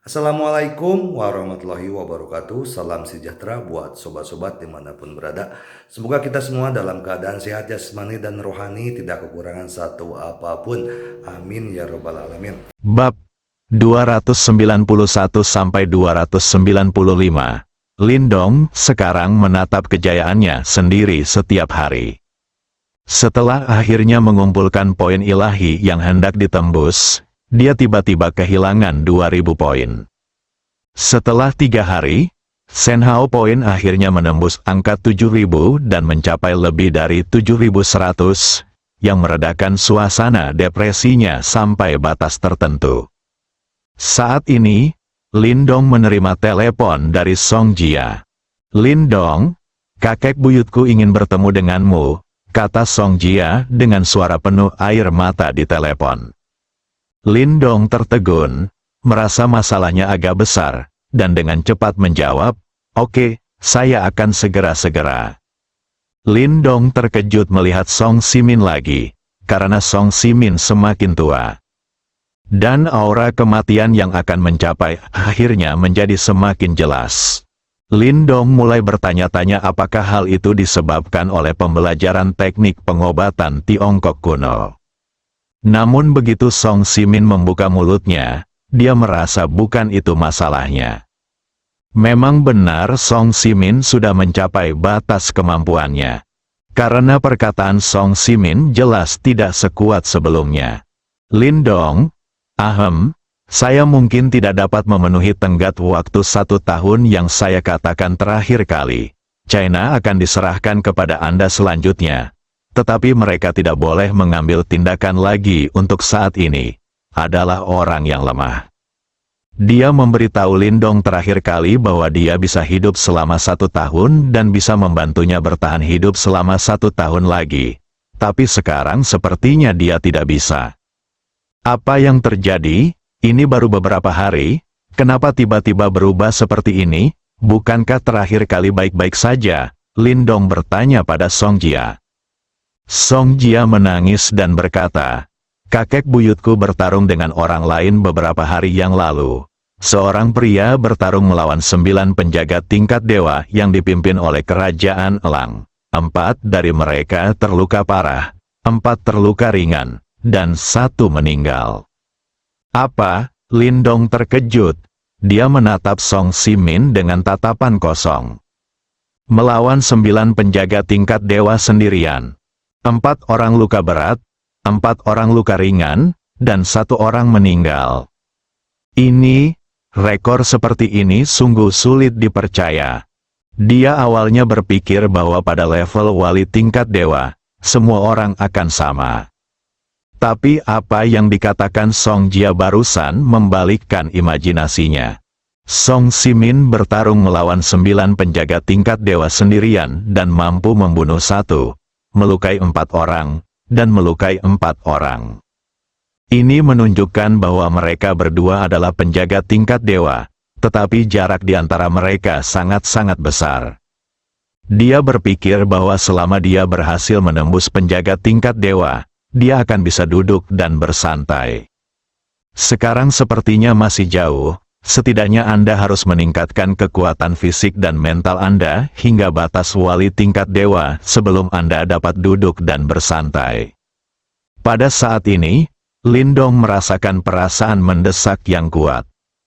Assalamualaikum warahmatullahi wabarakatuh. Salam sejahtera buat sobat-sobat dimanapun berada. Semoga kita semua dalam keadaan sehat jasmani dan rohani, tidak kekurangan satu apapun. Amin ya robbal alamin. Bab 291-295. Lindong sekarang menatap kejayaannya sendiri setiap hari. Setelah akhirnya mengumpulkan poin ilahi yang hendak ditembus, dia tiba-tiba kehilangan 2000 poin. Setelah 3 hari, Senhao poin akhirnya menembus angka 7000 dan mencapai lebih dari 7100, yang meredakan suasana depresinya sampai batas tertentu. Saat ini, Lindong menerima telepon dari Song Jia. "Lindong, kakek buyutku ingin bertemu denganmu," kata Song Jia dengan suara penuh air mata di telepon. Lindong tertegun, merasa masalahnya agak besar, dan dengan cepat menjawab, "Oke, saya akan segera-segera." Lindong terkejut melihat Song Simin lagi, karena Song Simin semakin tua. Dan aura kematian yang akan mencapai akhirnya menjadi semakin jelas. Lindong mulai bertanya-tanya apakah hal itu disebabkan oleh pembelajaran teknik pengobatan Tiongkok kuno. Namun begitu Song Simin membuka mulutnya, dia merasa bukan itu masalahnya. Memang benar Song Simin sudah mencapai batas kemampuannya. Karena perkataan Song Simin jelas tidak sekuat sebelumnya. "Lindong, saya mungkin tidak dapat memenuhi tenggat waktu 1 tahun yang saya katakan terakhir kali. China akan diserahkan kepada Anda selanjutnya. Tetapi mereka tidak boleh mengambil tindakan lagi untuk saat ini. Adalah orang yang lemah." Dia memberitahu Lindong terakhir kali bahwa dia bisa hidup selama 1 tahun dan bisa membantunya bertahan hidup selama 1 tahun lagi. Tapi sekarang sepertinya dia tidak bisa. "Apa yang terjadi? Ini baru beberapa hari. Kenapa tiba-tiba berubah seperti ini? Bukankah terakhir kali baik-baik saja?" Lindong bertanya pada Song Jia. Song Jia menangis dan berkata, "Kakek buyutku bertarung dengan orang lain beberapa hari yang lalu. Seorang pria bertarung melawan 9 penjaga tingkat dewa yang dipimpin oleh Kerajaan Elang. 4 dari mereka terluka parah, 4 terluka ringan, dan 1 meninggal." "Apa?" Lindong terkejut. Dia menatap Song Simin dengan tatapan kosong. "Melawan 9 penjaga tingkat dewa sendirian. 4 orang luka berat, 4 orang luka ringan, dan 1 orang meninggal. Rekor seperti ini sungguh sulit dipercaya." Dia awalnya berpikir bahwa pada level wali tingkat dewa, semua orang akan sama. Tapi apa yang dikatakan Song Jia barusan membalikkan imajinasinya. Song Simin bertarung melawan 9 penjaga tingkat dewa sendirian dan mampu membunuh 1, melukai 4 orang, dan melukai 4 orang. Ini menunjukkan bahwa mereka berdua adalah penjaga tingkat dewa, tetapi jarak di antara mereka sangat-sangat besar. Dia berpikir bahwa selama dia berhasil menembus penjaga tingkat dewa, dia akan bisa duduk dan bersantai. Sekarang sepertinya masih jauh, setidaknya Anda harus meningkatkan kekuatan fisik dan mental Anda hingga batas wali tingkat dewa sebelum Anda dapat duduk dan bersantai. Pada saat ini, Lindong merasakan perasaan mendesak yang kuat.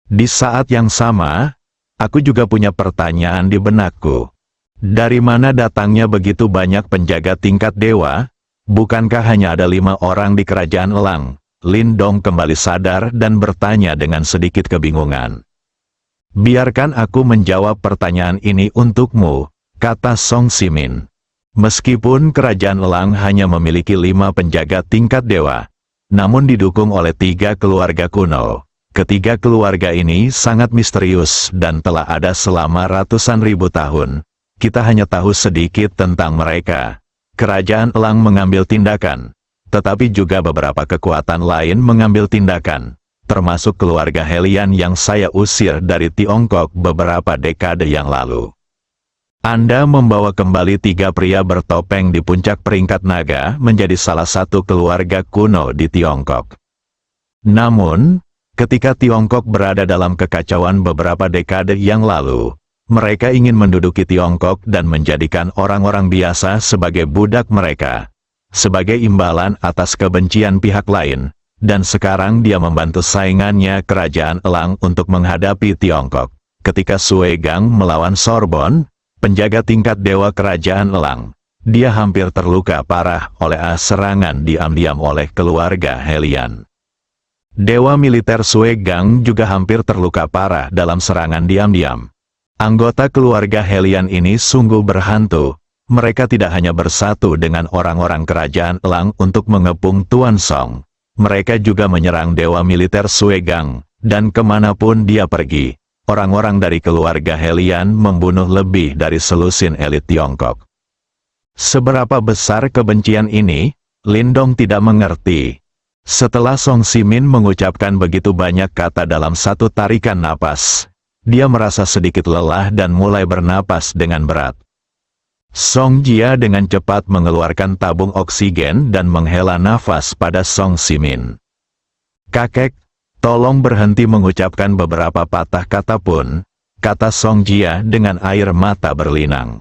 Di saat yang sama, aku juga punya pertanyaan di benakku. Dari mana datangnya begitu banyak penjaga tingkat dewa? Bukankah hanya ada 5 orang di Kerajaan Elang? Lindong kembali sadar dan bertanya dengan sedikit kebingungan. "Biarkan aku menjawab pertanyaan ini untukmu," kata Song Simin. "Meskipun Kerajaan Elang hanya memiliki 5 penjaga tingkat dewa, namun didukung oleh 3 keluarga kuno. Ketiga keluarga ini sangat misterius dan telah ada selama ratusan ribu tahun. Kita hanya tahu sedikit tentang mereka. Kerajaan Elang mengambil tindakan, tetapi juga beberapa kekuatan lain mengambil tindakan, termasuk keluarga Helian yang saya usir dari Tiongkok beberapa dekade yang lalu. Anda membawa kembali 3 pria bertopeng di puncak peringkat naga menjadi salah satu keluarga kuno di Tiongkok. Namun, Ketika Tiongkok berada dalam kekacauan beberapa dekade yang lalu, mereka ingin menduduki Tiongkok dan menjadikan orang-orang biasa sebagai budak mereka, sebagai imbalan atas kebencian pihak lain, dan sekarang dia membantu saingannya Kerajaan Elang untuk menghadapi Tiongkok. Ketika Sue Gang melawan Sorbonne, penjaga tingkat dewa Kerajaan Elang, dia hampir terluka parah oleh serangan diam-diam oleh keluarga Helian. Dewa militer Sue Gang juga hampir terluka parah dalam serangan diam-diam. Anggota keluarga Helian ini sungguh berhantu. Mereka tidak hanya bersatu dengan orang-orang Kerajaan Elang untuk mengepung Tuan Song. Mereka juga menyerang dewa militer Sue Gang, dan kemanapun dia pergi, orang-orang dari keluarga Helian membunuh lebih dari selusin elit Tiongkok. Seberapa besar kebencian ini, Lindong tidak mengerti. Setelah Song Simin mengucapkan begitu banyak kata dalam satu tarikan napas, dia merasa sedikit lelah dan mulai bernapas dengan berat. Song Jia dengan cepat mengeluarkan tabung oksigen dan menghela nafas pada Song Simin. "Kakek, tolong berhenti mengucapkan beberapa patah kata pun," kata Song Jia dengan air mata berlinang.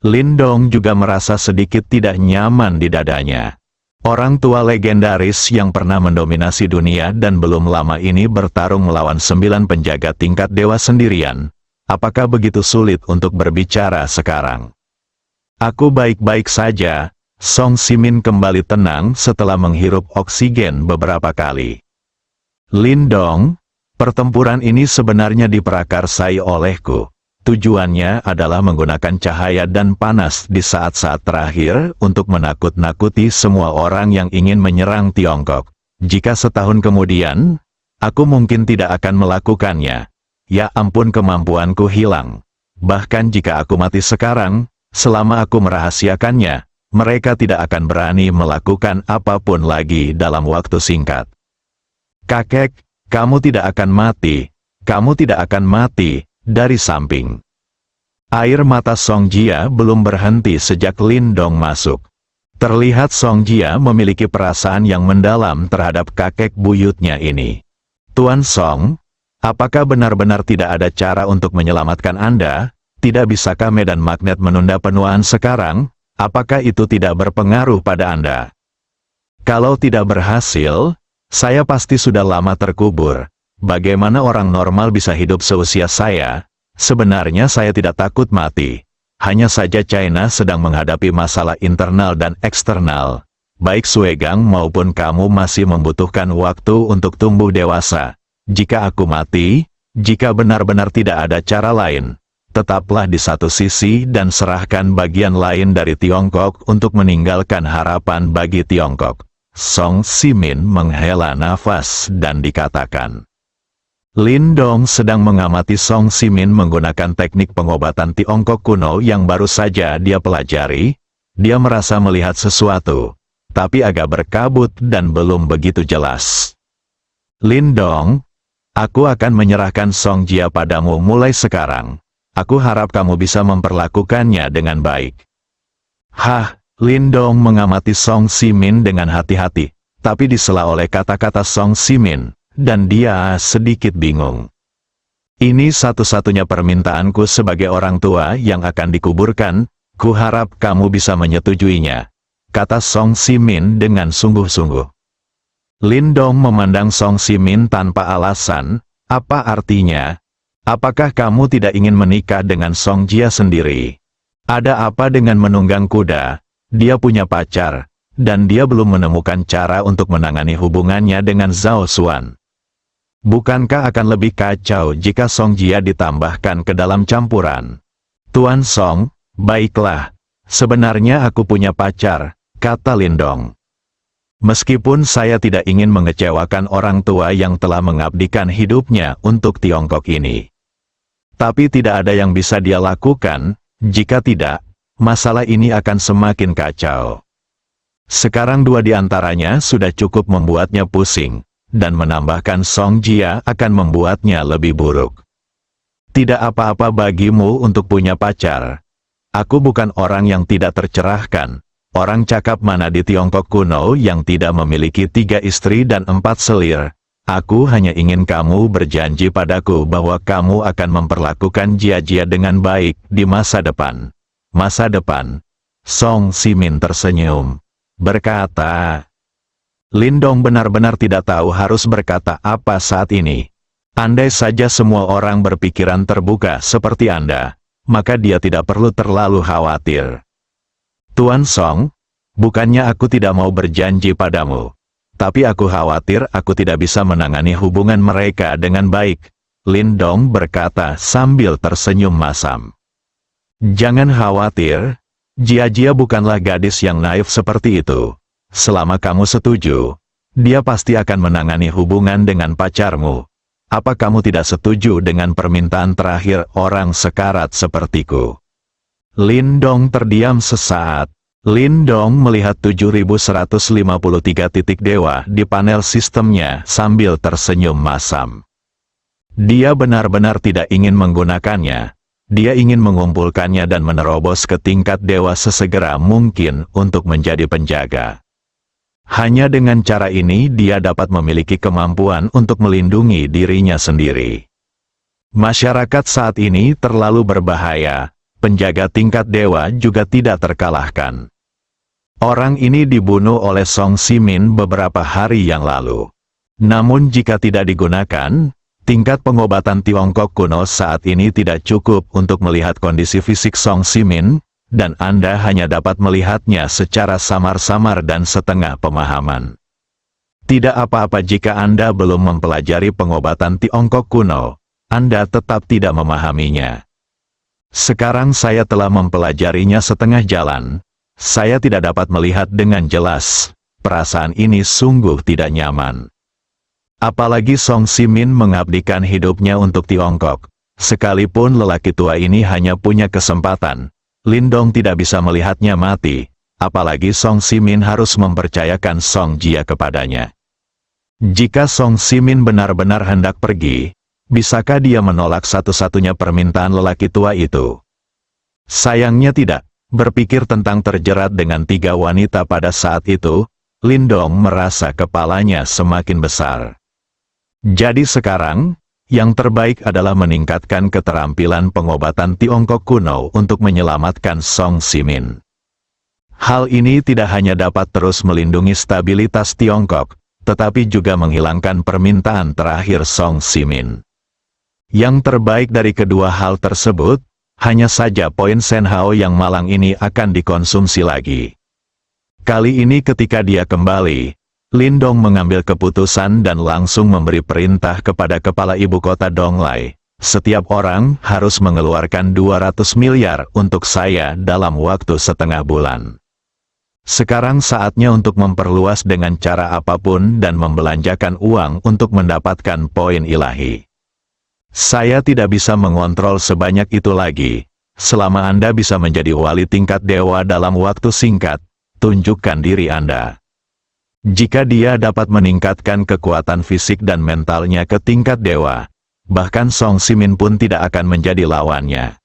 Lindong juga merasa sedikit tidak nyaman di dadanya. Orang tua legendaris yang pernah mendominasi dunia dan belum lama ini bertarung melawan 9 penjaga tingkat dewa sendirian. Apakah begitu sulit untuk berbicara sekarang? "Aku baik-baik saja." Song Simin kembali tenang setelah menghirup oksigen beberapa kali. "Lindong, pertempuran ini sebenarnya diprakarsai olehku. Tujuannya adalah menggunakan cahaya dan panas di saat-saat terakhir untuk menakut-nakuti semua orang yang ingin menyerang Tiongkok. Jika setahun kemudian, aku mungkin tidak akan melakukannya. Ya ampun, kemampuanku hilang. Bahkan jika aku mati sekarang, selama aku merahasiakannya, mereka tidak akan berani melakukan apapun lagi dalam waktu singkat." "Kakek, kamu tidak akan mati. Kamu tidak akan mati." Dari samping, air mata Song Jia belum berhenti sejak Lindong masuk. Terlihat Song Jia memiliki perasaan yang mendalam terhadap kakek buyutnya ini. "Tuan Song, apakah benar-benar tidak ada cara untuk menyelamatkan Anda? Tidak bisakah medan magnet menunda penuaan sekarang? Apakah itu tidak berpengaruh pada Anda?" "Kalau tidak berhasil, saya pasti sudah lama terkubur. Bagaimana orang normal bisa hidup seusia saya? Sebenarnya saya tidak takut mati. Hanya saja China sedang menghadapi masalah internal dan eksternal. Baik Sue Gang maupun kamu masih membutuhkan waktu untuk tumbuh dewasa. Jika aku mati, jika benar-benar tidak ada cara lain, tetaplah di satu sisi dan serahkan bagian lain dari Tiongkok untuk meninggalkan harapan bagi Tiongkok." Song Simin menghela nafas dan dikatakan. Lindong sedang mengamati Song Simin menggunakan teknik pengobatan Tiongkok kuno yang baru saja dia pelajari. Dia merasa melihat sesuatu, tapi agak berkabut dan belum begitu jelas. "Lindong, aku akan menyerahkan Song Jia padamu mulai sekarang. Aku harap kamu bisa memperlakukannya dengan baik." "Hah?" Lindong mengamati Song Simin dengan hati-hati, tapi disela oleh kata-kata Song Simin, dan dia sedikit bingung. "Ini satu-satunya permintaanku sebagai orang tua yang akan dikuburkan, kuharap kamu bisa menyetujuinya," kata Song Simin dengan sungguh-sungguh. Lindong memandang Song Simin tanpa alasan. "Apa artinya? Apakah kamu tidak ingin menikah dengan Song Jia sendiri? Ada apa dengan menunggang kuda? Dia punya pacar, dan dia belum menemukan cara untuk menangani hubungannya dengan Zhao Xuan. Bukankah akan lebih kacau jika Song Jia ditambahkan ke dalam campuran?" "Tuan Song, baiklah. Sebenarnya aku punya pacar," kata Lindong. "Meskipun saya tidak ingin mengecewakan orang tua yang telah mengabdikan hidupnya untuk Tiongkok ini. Tapi tidak ada yang bisa dia lakukan, jika tidak, masalah ini akan semakin kacau. Sekarang dua di antaranya sudah cukup membuatnya pusing, dan menambahkan Song Jia akan membuatnya lebih buruk. Tidak apa-apa bagimu untuk punya pacar. Aku bukan orang yang tidak tercerahkan. Orang cakap mana di Tiongkok kuno yang tidak memiliki 3 istri dan 4 selir. Aku hanya ingin kamu berjanji padaku bahwa kamu akan memperlakukan Jia-Jia dengan baik di masa depan. Masa depan. Song Simin tersenyum. Berkata, Lindong benar-benar tidak tahu harus berkata apa saat ini. Andai saja semua orang berpikiran terbuka seperti Anda, maka dia tidak perlu terlalu khawatir. Tuan Song, bukannya aku tidak mau berjanji padamu. Tapi aku khawatir aku tidak bisa menangani hubungan mereka dengan baik, Lindong berkata sambil tersenyum masam. Jangan khawatir, Jia-Jia bukanlah gadis yang naif seperti itu. Selama kamu setuju, dia pasti akan menangani hubungan dengan pacarmu. Apa kamu tidak setuju dengan permintaan terakhir orang sekarat sepertiku? Lindong terdiam sesaat. Lindong melihat 7153 titik dewa di panel sistemnya sambil tersenyum masam. Dia benar-benar tidak ingin menggunakannya. Dia ingin mengumpulkannya dan menerobos ke tingkat dewa sesegera mungkin untuk menjadi penjaga. Hanya dengan cara ini dia dapat memiliki kemampuan untuk melindungi dirinya sendiri. Masyarakat saat ini terlalu berbahaya. Penjaga tingkat dewa juga tidak terkalahkan. Orang ini dibunuh oleh Song Simin beberapa hari yang lalu. Namun jika tidak digunakan, tingkat pengobatan Tiongkok kuno saat ini tidak cukup untuk melihat kondisi fisik Song Simin, dan Anda hanya dapat melihatnya secara samar-samar dan setengah pemahaman. Tidak apa-apa jika Anda belum mempelajari pengobatan Tiongkok kuno, Anda tetap tidak memahaminya. Sekarang saya telah mempelajarinya setengah jalan. Saya tidak dapat melihat dengan jelas. Perasaan ini sungguh tidak nyaman. Apalagi Song Simin mengabdikan hidupnya untuk Tiongkok. Sekalipun lelaki tua ini hanya punya kesempatan, Lindong tidak bisa melihatnya mati. Apalagi Song Simin harus mempercayakan Song Jia kepadanya. Jika Song Simin benar-benar hendak pergi, bisakah dia menolak satu-satunya permintaan lelaki tua itu? Sayangnya tidak. Berpikir tentang terjerat dengan 3 wanita pada saat itu, Lindong merasa kepalanya semakin besar. Jadi sekarang, yang terbaik adalah meningkatkan keterampilan pengobatan Tiongkok kuno untuk menyelamatkan Song Simin. Hal ini tidak hanya dapat terus melindungi stabilitas Tiongkok, tetapi juga menghilangkan permintaan terakhir Song Simin. Yang terbaik dari kedua hal tersebut, hanya saja poin Shen Hao yang malang ini akan dikonsumsi lagi. Kali ini ketika dia kembali, Lindong mengambil keputusan dan langsung memberi perintah kepada kepala ibu kota Donglai. Setiap orang harus mengeluarkan 200 miliar untuk saya dalam waktu setengah bulan. Sekarang saatnya untuk memperluas dengan cara apapun dan membelanjakan uang untuk mendapatkan poin ilahi. Saya tidak bisa mengontrol sebanyak itu lagi. Selama Anda bisa menjadi wali tingkat dewa dalam waktu singkat, tunjukkan diri Anda. Jika dia dapat meningkatkan kekuatan fisik dan mentalnya ke tingkat dewa, bahkan Song Simin pun tidak akan menjadi lawannya.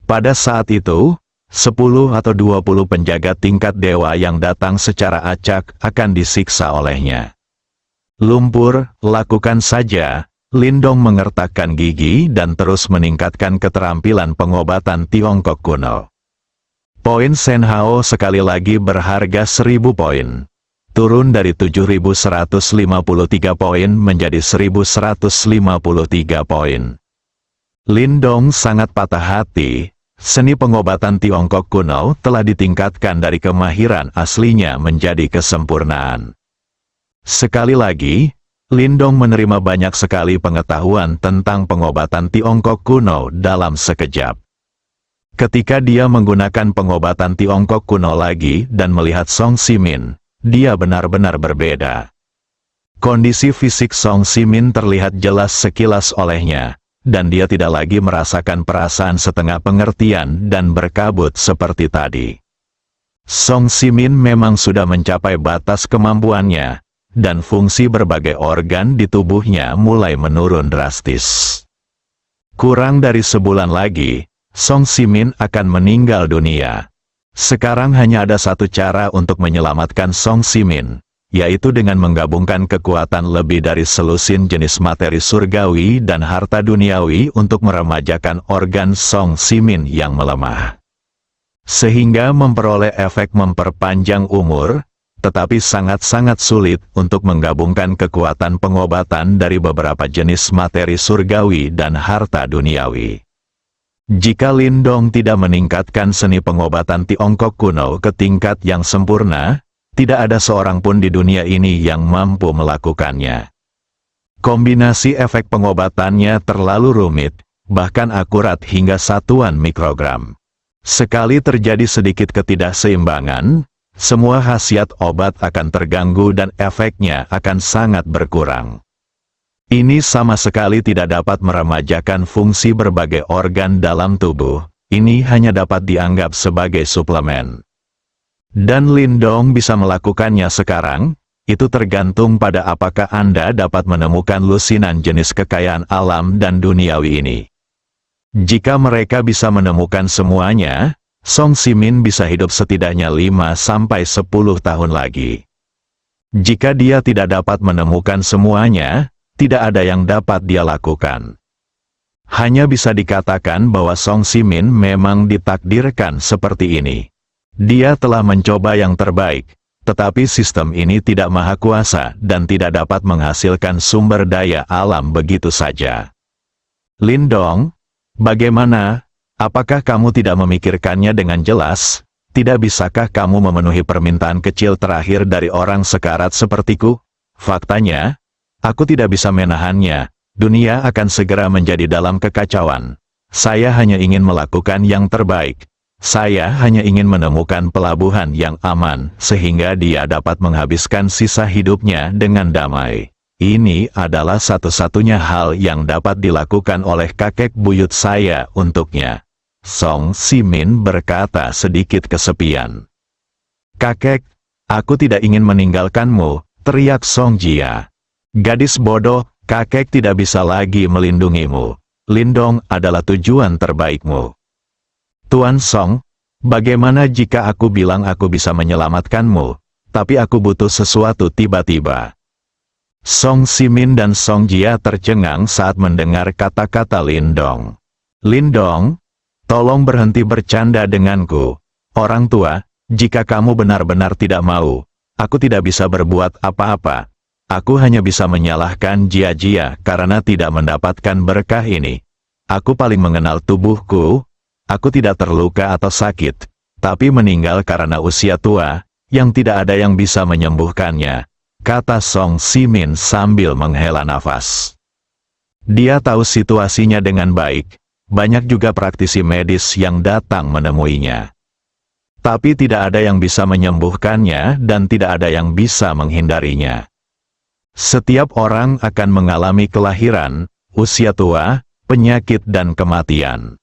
Pada saat itu, 10 atau 20 penjaga tingkat dewa yang datang secara acak akan disiksa olehnya. Lumpur, lakukan saja. Lindong mengertakkan gigi dan terus meningkatkan keterampilan pengobatan Tiongkok kuno. Poin Shen Hao sekali lagi berharga 1000 poin. Turun dari 7153 poin menjadi 1153 poin. Lindong sangat patah hati. Seni pengobatan Tiongkok kuno telah ditingkatkan dari kemahiran aslinya menjadi kesempurnaan. Sekali lagi, Lindong menerima banyak sekali pengetahuan tentang pengobatan Tiongkok kuno dalam sekejap. Ketika dia menggunakan pengobatan Tiongkok kuno lagi dan melihat Song Simin, dia benar-benar berbeda. Kondisi fisik Song Simin terlihat jelas sekilas olehnya, dan dia tidak lagi merasakan perasaan setengah pengertian dan berkabut seperti tadi. Song Simin memang sudah mencapai batas kemampuannya, dan fungsi berbagai organ di tubuhnya mulai menurun drastis. Kurang dari sebulan lagi, Song Simin akan meninggal dunia. Sekarang hanya ada satu cara untuk menyelamatkan Song Simin, yaitu dengan menggabungkan kekuatan lebih dari selusin jenis materi surgawi dan harta duniawi untuk meremajakan organ Song Simin yang melemah. Sehingga memperoleh efek memperpanjang umur, tetapi sangat-sangat sulit untuk menggabungkan kekuatan pengobatan dari beberapa jenis materi surgawi dan harta duniawi. Jika Lindong tidak meningkatkan seni pengobatan Tiongkok kuno ke tingkat yang sempurna, tidak ada seorang pun di dunia ini yang mampu melakukannya. Kombinasi efek pengobatannya terlalu rumit, bahkan akurat hingga satuan mikrogram. Sekali terjadi sedikit ketidakseimbangan, semua khasiat obat akan terganggu dan efeknya akan sangat berkurang. Ini sama sekali tidak dapat meremajakan fungsi berbagai organ dalam tubuh, ini hanya dapat dianggap sebagai suplemen. Dan Lindong bisa melakukannya sekarang, itu tergantung pada apakah Anda dapat menemukan lusinan jenis kekayaan alam dan duniawi ini. Jika mereka bisa menemukan semuanya, Song Simin bisa hidup setidaknya 5-10 tahun lagi. Jika dia tidak dapat menemukan semuanya, tidak ada yang dapat dia lakukan. Hanya bisa dikatakan bahwa Song Simin memang ditakdirkan seperti ini. Dia telah mencoba yang terbaik, tetapi sistem ini tidak maha kuasa dan tidak dapat menghasilkan sumber daya alam begitu saja. Lindong, bagaimana? Apakah kamu tidak memikirkannya dengan jelas? Tidak bisakah kamu memenuhi permintaan kecil terakhir dari orang sekarat sepertiku? Faktanya, aku tidak bisa menahannya. Dunia akan segera menjadi dalam kekacauan. Saya hanya ingin melakukan yang terbaik. Saya hanya ingin menemukan pelabuhan yang aman, sehingga dia dapat menghabiskan sisa hidupnya dengan damai. Ini adalah satu-satunya hal yang dapat dilakukan oleh kakek buyut saya untuknya. Song Simin berkata sedikit kesepian. Kakek, aku tidak ingin meninggalkanmu, teriak Song Jia. Gadis bodoh, kakek tidak bisa lagi melindungimu. Lindong adalah tujuan terbaikmu. Tuan Song, bagaimana jika aku bilang aku bisa menyelamatkanmu, tapi aku butuh sesuatu tiba-tiba? Song Simin dan Song Jia tercengang saat mendengar kata-kata Lindong. Lindong, tolong berhenti bercanda denganku. Orang tua, jika kamu benar-benar tidak mau, aku tidak bisa berbuat apa-apa. Aku hanya bisa menyalahkan Jia karena tidak mendapatkan berkah ini. Aku paling mengenal tubuhku. Aku tidak terluka atau sakit, tapi meninggal karena usia tua, yang tidak ada yang bisa menyembuhkannya, kata Song Simin sambil menghela nafas. Dia tahu situasinya dengan baik, banyak juga praktisi medis yang datang menemuinya. Tapi tidak ada yang bisa menyembuhkannya dan tidak ada yang bisa menghindarinya. Setiap orang akan mengalami kelahiran, usia tua, penyakit dan kematian.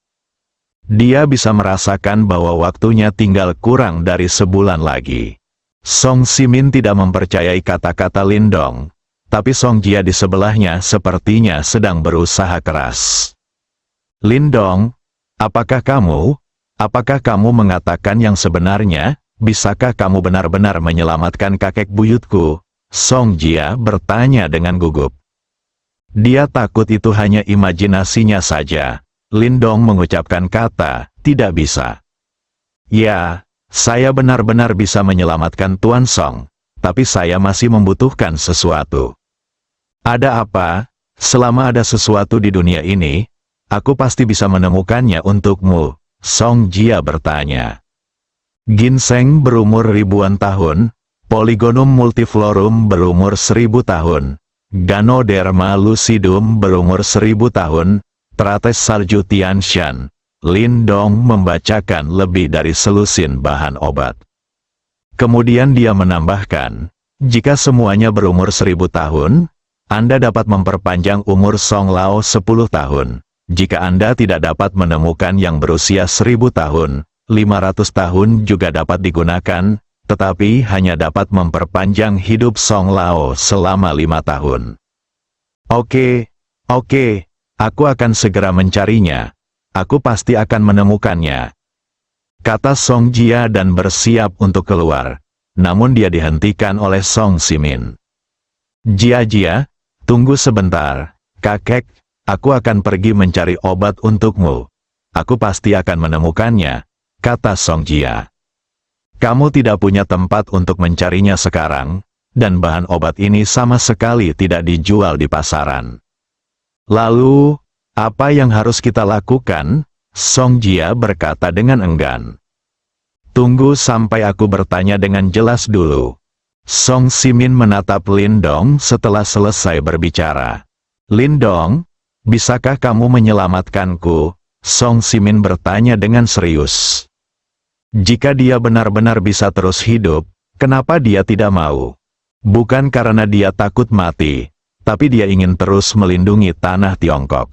Dia bisa merasakan bahwa waktunya tinggal kurang dari sebulan lagi. Song Simin tidak mempercayai kata-kata Lindong, tapi Song Jia di sebelahnya sepertinya sedang berusaha keras. Lindong, apakah kamu mengatakan yang sebenarnya? Bisakah kamu benar-benar menyelamatkan kakek buyutku? Song Jia bertanya dengan gugup. Dia takut itu hanya imajinasinya saja. Lindong mengucapkan kata, tidak bisa. Ya, saya benar-benar bisa menyelamatkan Tuan Song, tapi saya masih membutuhkan sesuatu. Ada apa? Selama ada sesuatu di dunia ini, aku pasti bisa menemukannya untukmu, Song Jia bertanya. Ginseng berumur ribuan tahun, Polygonum multiflorum berumur 1000 tahun, Ganoderma lucidum berumur 1000 tahun, Terates salju Tianshan. Lindong membacakan lebih dari selusin bahan obat. Kemudian dia menambahkan, jika semuanya berumur 1000 tahun, Anda dapat memperpanjang umur Song Lao 10 tahun. Jika Anda tidak dapat menemukan yang berusia 1000 tahun, 500 tahun juga dapat digunakan, tetapi hanya dapat memperpanjang hidup Song Lao selama 5 tahun. Oke. Aku akan segera mencarinya. Aku pasti akan menemukannya, kata Song Jia dan bersiap untuk keluar. namun dia dihentikan oleh Song Simin. "Jia, tunggu sebentar, kakek, aku akan pergi mencari obat untukmu. Aku pasti akan menemukannya," kata Song Jia. "Kamu tidak punya tempat untuk mencarinya sekarang, dan bahan obat ini sama sekali tidak dijual di pasaran." "Lalu, apa yang harus kita lakukan?" Song Jia berkata dengan enggan. "Tunggu sampai aku bertanya dengan jelas dulu." Song Simin menatap Lindong setelah selesai berbicara. "Lindong, bisakah kamu menyelamatkanku?" Song Simin bertanya dengan serius. Jika dia benar-benar bisa terus hidup, kenapa dia tidak mau? Bukan karena dia takut mati, tapi dia ingin terus melindungi tanah Tiongkok.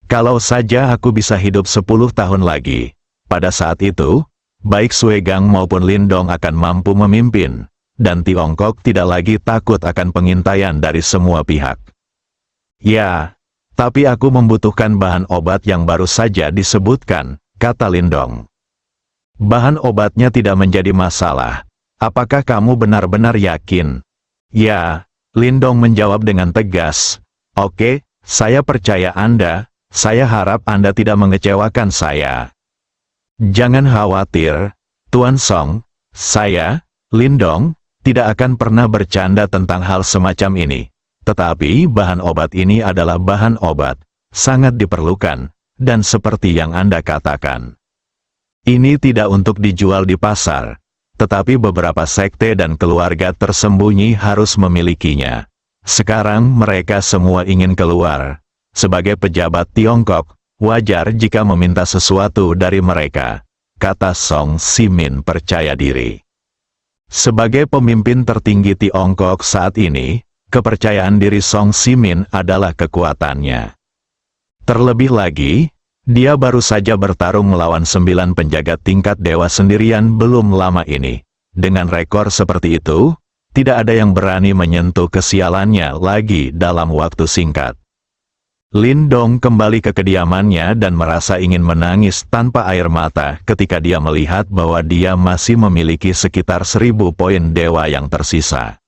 "Kalau saja aku bisa hidup 10 tahun lagi, pada saat itu, baik Sui Gang maupun Lindong akan mampu memimpin, dan Tiongkok tidak lagi takut akan pengintaian dari semua pihak." "Ya, tapi aku membutuhkan bahan obat yang baru saja disebutkan," kata Lindong. "Bahan obatnya tidak menjadi masalah. Apakah kamu benar-benar yakin?" "Ya," Lindong menjawab dengan tegas. "Oke, saya percaya Anda. Saya harap Anda tidak mengecewakan saya." "Jangan khawatir, Tuan Song. Saya, Lindong, tidak akan pernah bercanda tentang hal semacam ini. Tetapi bahan obat ini adalah bahan obat, sangat diperlukan, dan seperti yang Anda katakan, ini tidak untuk dijual di pasar, tetapi beberapa sekte dan keluarga tersembunyi harus memilikinya. Sekarang mereka semua ingin keluar. Sebagai pejabat Tiongkok, wajar jika meminta sesuatu dari mereka," kata Song Simin percaya diri. Sebagai pemimpin tertinggi Tiongkok saat ini, kepercayaan diri Song Simin adalah kekuatannya. Terlebih lagi, dia baru saja bertarung melawan 9 penjaga tingkat dewa sendirian belum lama ini. Dengan rekor seperti itu, tidak ada yang berani menyentuh kesialannya lagi dalam waktu singkat. Lindong kembali ke kediamannya dan merasa ingin menangis tanpa air mata ketika dia melihat bahwa dia masih memiliki sekitar 1000 poin dewa yang tersisa.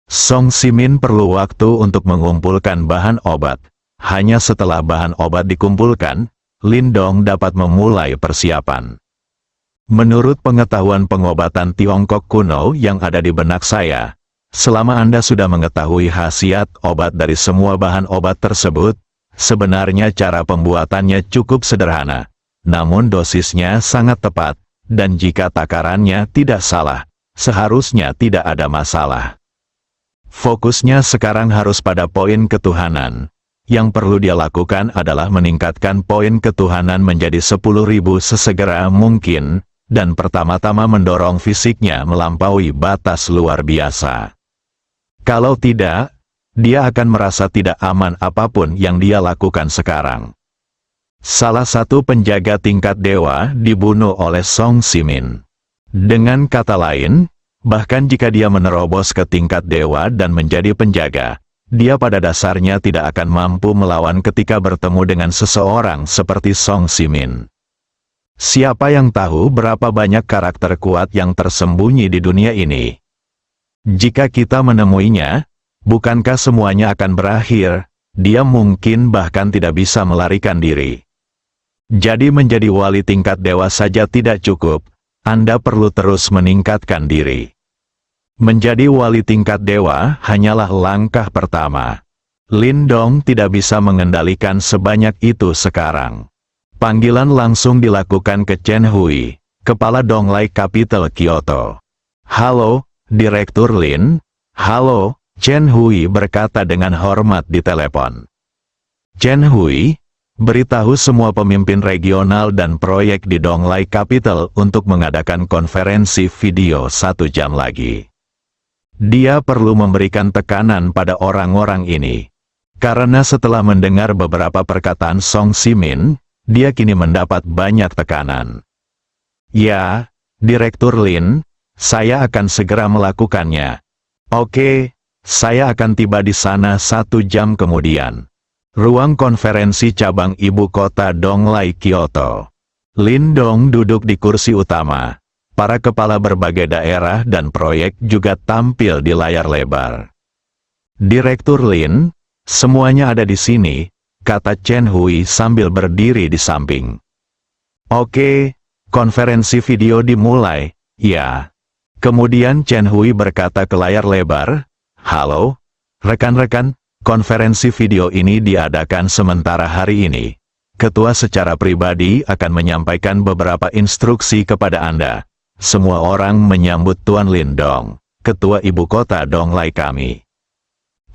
Song Simin perlu waktu untuk mengumpulkan bahan obat. Hanya setelah bahan obat dikumpulkan, Lindong dapat memulai persiapan. Menurut pengetahuan pengobatan Tiongkok kuno yang ada di benak saya, selama Anda sudah mengetahui khasiat obat dari semua bahan obat tersebut, sebenarnya cara pembuatannya cukup sederhana, namun dosisnya sangat tepat, dan jika takarannya tidak salah, seharusnya tidak ada masalah. Fokusnya sekarang harus pada poin ketuhanan. Yang perlu dia lakukan adalah meningkatkan poin ketuhanan menjadi 10.000 sesegera mungkin, dan pertama-tama mendorong fisiknya melampaui batas luar biasa. Kalau tidak, dia akan merasa tidak aman apapun yang dia lakukan sekarang. Salah satu penjaga tingkat dewa dibunuh oleh Song Simin. Dengan kata lain, bahkan jika dia menerobos ke tingkat dewa dan menjadi penjaga, dia pada dasarnya tidak akan mampu melawan ketika bertemu dengan seseorang seperti Song Simin. Siapa yang tahu berapa banyak karakter kuat yang tersembunyi di dunia ini? Jika kita menemuinya, bukankah semuanya akan berakhir? Dia mungkin bahkan tidak bisa melarikan diri. Jadi menjadi wali tingkat dewa saja tidak cukup, Anda perlu terus meningkatkan diri. Menjadi wali tingkat dewa hanyalah langkah pertama. Lindong tidak bisa mengendalikan sebanyak itu sekarang. Panggilan langsung dilakukan ke Chen Hui, kepala Donglai Capital Kyoto. "Halo, Direktur Lin." "Halo," Chen Hui berkata dengan hormat di telepon. "Chen Hui, beritahu semua pemimpin regional dan proyek di Donglai Capital untuk mengadakan konferensi video 1 jam lagi. Dia perlu memberikan tekanan pada orang-orang ini. Karena setelah mendengar beberapa perkataan Song Simin, dia kini mendapat banyak tekanan." "Ya, Direktur Lin, saya akan segera melakukannya." "Oke, saya akan tiba di sana 1 jam kemudian." Ruang konferensi cabang ibu kota Donglai Kyoto. Lindong duduk di kursi utama. Para kepala berbagai daerah dan proyek juga tampil di layar lebar. Direktur Lin, semuanya ada di sini, kata Chen Hui sambil berdiri di samping. Oke, konferensi video dimulai, ya. Kemudian Chen Hui berkata ke layar lebar, halo, rekan-rekan, konferensi video ini diadakan sementara hari ini. Ketua secara pribadi akan menyampaikan beberapa instruksi kepada Anda. Semua orang menyambut Tuan Lin Dong, Ketua Ibu Kota Donglai kami.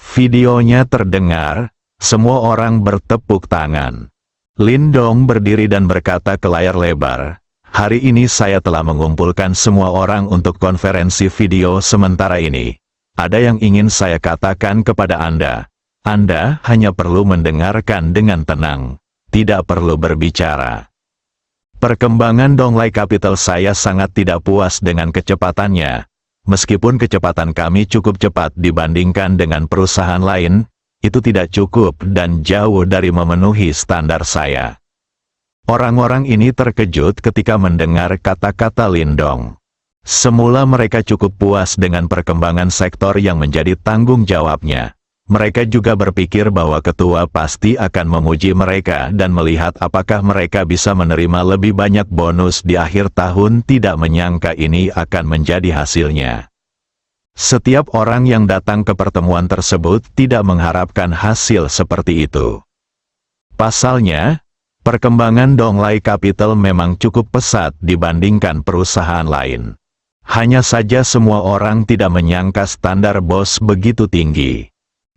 Videonya terdengar, semua orang bertepuk tangan. Lin Dong berdiri dan berkata ke layar lebar, hari ini saya telah mengumpulkan semua orang untuk konferensi video sementara ini. Ada yang ingin saya katakan kepada Anda. Anda hanya perlu mendengarkan dengan tenang, tidak perlu berbicara. Perkembangan Donglai Capital saya sangat tidak puas dengan kecepatannya. Meskipun kecepatan kami cukup cepat dibandingkan dengan perusahaan lain, itu tidak cukup dan jauh dari memenuhi standar saya. Orang-orang ini terkejut ketika mendengar kata-kata Lin Dong. Semula mereka cukup puas dengan perkembangan sektor yang menjadi tanggung jawabnya. Mereka juga berpikir bahwa ketua pasti akan memuji mereka dan melihat apakah mereka bisa menerima lebih banyak bonus di akhir tahun. Tidak menyangka ini akan menjadi hasilnya. Setiap orang yang datang ke pertemuan tersebut tidak mengharapkan hasil seperti itu. Pasalnya, perkembangan Donglai Capital memang cukup pesat dibandingkan perusahaan lain. Hanya saja semua orang tidak menyangka standar bos begitu tinggi.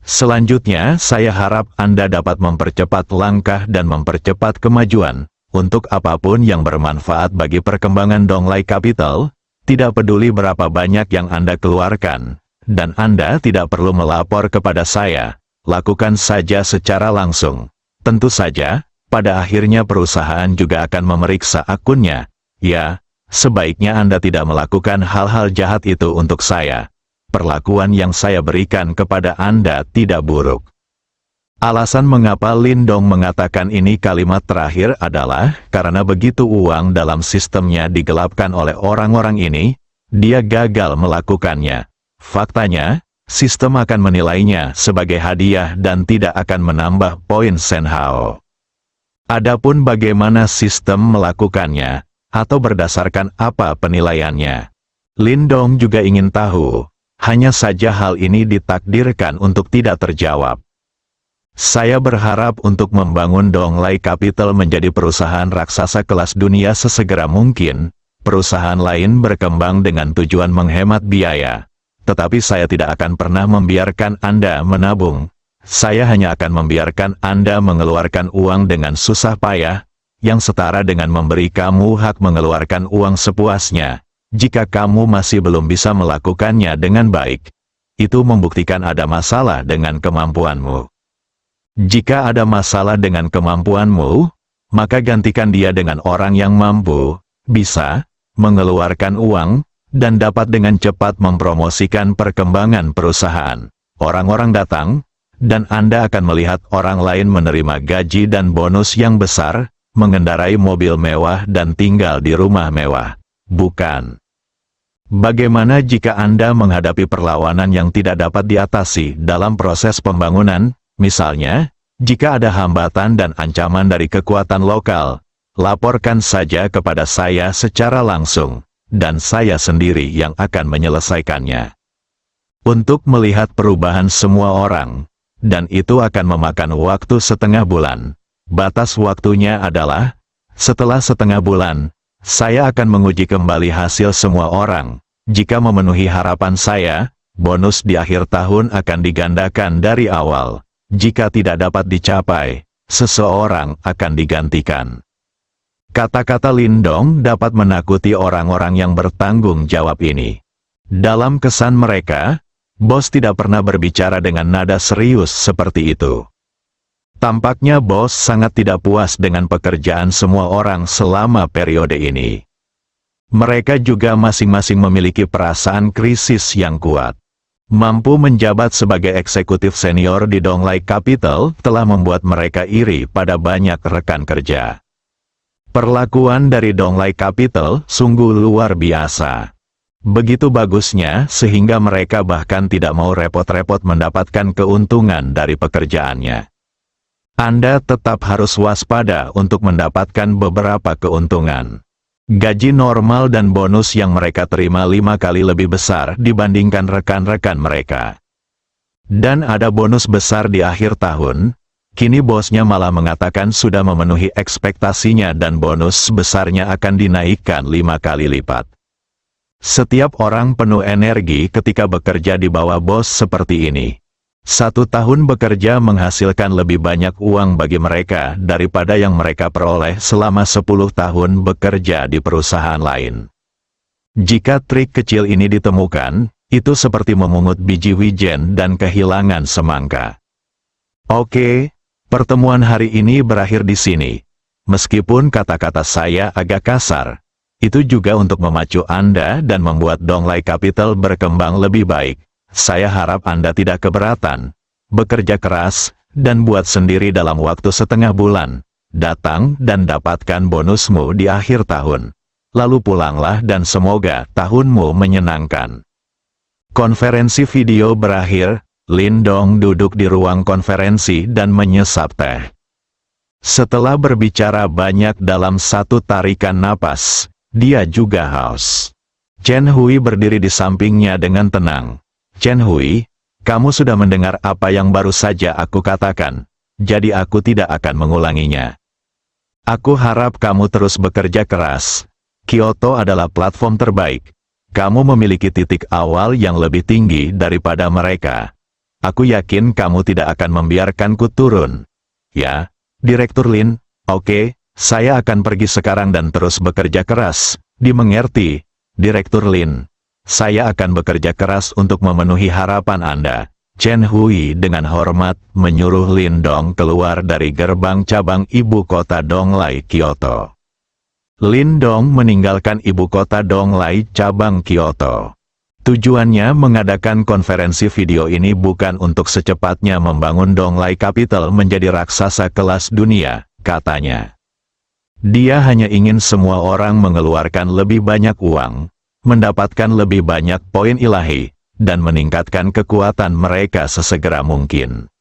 Selanjutnya, saya harap Anda dapat mempercepat langkah dan mempercepat kemajuan, untuk apapun yang bermanfaat bagi perkembangan Donglai Capital, tidak peduli berapa banyak yang Anda keluarkan, dan Anda tidak perlu melapor kepada saya, lakukan saja secara langsung. Tentu saja, pada akhirnya perusahaan juga akan memeriksa akunnya. Ya, sebaiknya Anda tidak melakukan hal-hal jahat itu untuk saya. Perlakuan yang saya berikan kepada Anda tidak buruk. Alasan mengapa Lin Dong mengatakan ini kalimat terakhir adalah karena begitu uang dalam sistemnya digelapkan oleh orang-orang ini, dia gagal melakukannya. Faktanya, sistem akan menilainya sebagai hadiah dan tidak akan menambah poin Senhao. Adapun bagaimana sistem melakukannya, atau berdasarkan apa penilaiannya, Lin Dong juga ingin tahu. Hanya saja hal ini ditakdirkan untuk tidak terjawab. Saya berharap untuk membangun Donglai Capital menjadi perusahaan raksasa kelas dunia sesegera mungkin. Perusahaan lain berkembang dengan tujuan menghemat biaya. Tetapi saya tidak akan pernah membiarkan Anda menabung. Saya hanya akan membiarkan Anda mengeluarkan uang dengan susah payah, yang setara dengan memberi kamu hak mengeluarkan uang sepuasnya. Jika kamu masih belum bisa melakukannya dengan baik, itu membuktikan ada masalah dengan kemampuanmu. Jika ada masalah dengan kemampuanmu, maka gantikan dia dengan orang yang mampu, bisa, mengeluarkan uang, dan dapat dengan cepat mempromosikan perkembangan perusahaan. Orang-orang datang, dan Anda akan melihat orang lain menerima gaji dan bonus yang besar, mengendarai mobil mewah dan tinggal di rumah mewah. Bukan. Bagaimana jika Anda menghadapi perlawanan yang tidak dapat diatasi dalam proses pembangunan? Misalnya, jika ada hambatan dan ancaman dari kekuatan lokal, laporkan saja kepada saya secara langsung, dan saya sendiri yang akan menyelesaikannya. Untuk melihat perubahan semua orang, dan itu akan memakan waktu setengah bulan. Batas waktunya adalah, setelah setengah bulan, saya akan menguji kembali hasil semua orang. Jika memenuhi harapan saya, bonus di akhir tahun akan digandakan dari awal. Jika tidak dapat dicapai, seseorang akan digantikan. Kata-kata Lin Dong dapat menakuti orang-orang yang bertanggung jawab ini. Dalam kesan mereka, bos tidak pernah berbicara dengan nada serius seperti itu. Tampaknya bos sangat tidak puas dengan pekerjaan semua orang selama periode ini. Mereka juga masing-masing memiliki perasaan krisis yang kuat. Mampu menjabat sebagai eksekutif senior di Donglai Capital telah membuat mereka iri pada banyak rekan kerja. Perlakuan dari Donglai Capital sungguh luar biasa. Begitu bagusnya sehingga mereka bahkan tidak mau repot-repot mendapatkan keuntungan dari pekerjaannya. Anda tetap harus waspada untuk mendapatkan beberapa keuntungan. Gaji normal dan bonus yang mereka terima 5 kali lebih besar dibandingkan rekan-rekan mereka. Dan ada bonus besar di akhir tahun. Kini bosnya malah mengatakan sudah memenuhi ekspektasinya dan bonus besarnya akan dinaikkan 5 kali lipat. Setiap orang penuh energi ketika bekerja di bawah bos seperti ini. 1 tahun bekerja menghasilkan lebih banyak uang bagi mereka daripada yang mereka peroleh selama 10 tahun bekerja di perusahaan lain. Jika trik kecil ini ditemukan, itu seperti memungut biji wijen dan kehilangan semangka. Oke, pertemuan hari ini berakhir di sini. Meskipun kata-kata saya agak kasar, itu juga untuk memacu Anda dan membuat Donglai Capital berkembang lebih baik. Saya harap Anda tidak keberatan. Bekerja keras, dan buat sendiri dalam waktu setengah bulan. Datang dan dapatkan bonusmu di akhir tahun. Lalu pulanglah dan semoga tahunmu menyenangkan. Konferensi video berakhir, Lin Dong duduk di ruang konferensi dan menyesap teh. Setelah berbicara banyak dalam satu tarikan napas, dia juga haus. Chen Hui berdiri di sampingnya dengan tenang. Chen Hui, kamu sudah mendengar apa yang baru saja aku katakan, jadi aku tidak akan mengulanginya. Aku harap kamu terus bekerja keras. Kyoto adalah platform terbaik. Kamu memiliki titik awal yang lebih tinggi daripada mereka. Aku yakin kamu tidak akan membiarkanku turun. Ya, Direktur Lin, oke, saya akan pergi sekarang dan terus bekerja keras. Dimengerti, Direktur Lin. Saya akan bekerja keras untuk memenuhi harapan Anda. Chen Hui dengan hormat menyuruh Lin Dong keluar dari gerbang cabang ibu kota Donglai, Kyoto. Lin Dong meninggalkan ibu kota Donglai cabang Kyoto. Tujuannya mengadakan konferensi video ini bukan untuk secepatnya membangun Donglai Capital menjadi raksasa kelas dunia, katanya. Dia hanya ingin semua orang mengeluarkan lebih banyak uang, mendapatkan lebih banyak poin ilahi, dan meningkatkan kekuatan mereka sesegera mungkin.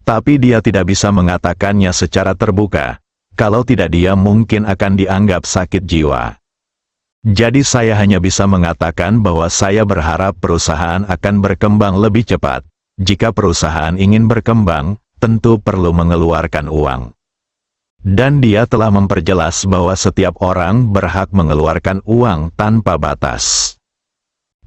Tapi dia tidak bisa mengatakannya secara terbuka, kalau tidak dia mungkin akan dianggap sakit jiwa. Jadi saya hanya bisa mengatakan bahwa saya berharap perusahaan akan berkembang lebih cepat. Jika perusahaan ingin berkembang, tentu perlu mengeluarkan uang. Dan dia telah memperjelas bahwa setiap orang berhak mengeluarkan uang tanpa batas.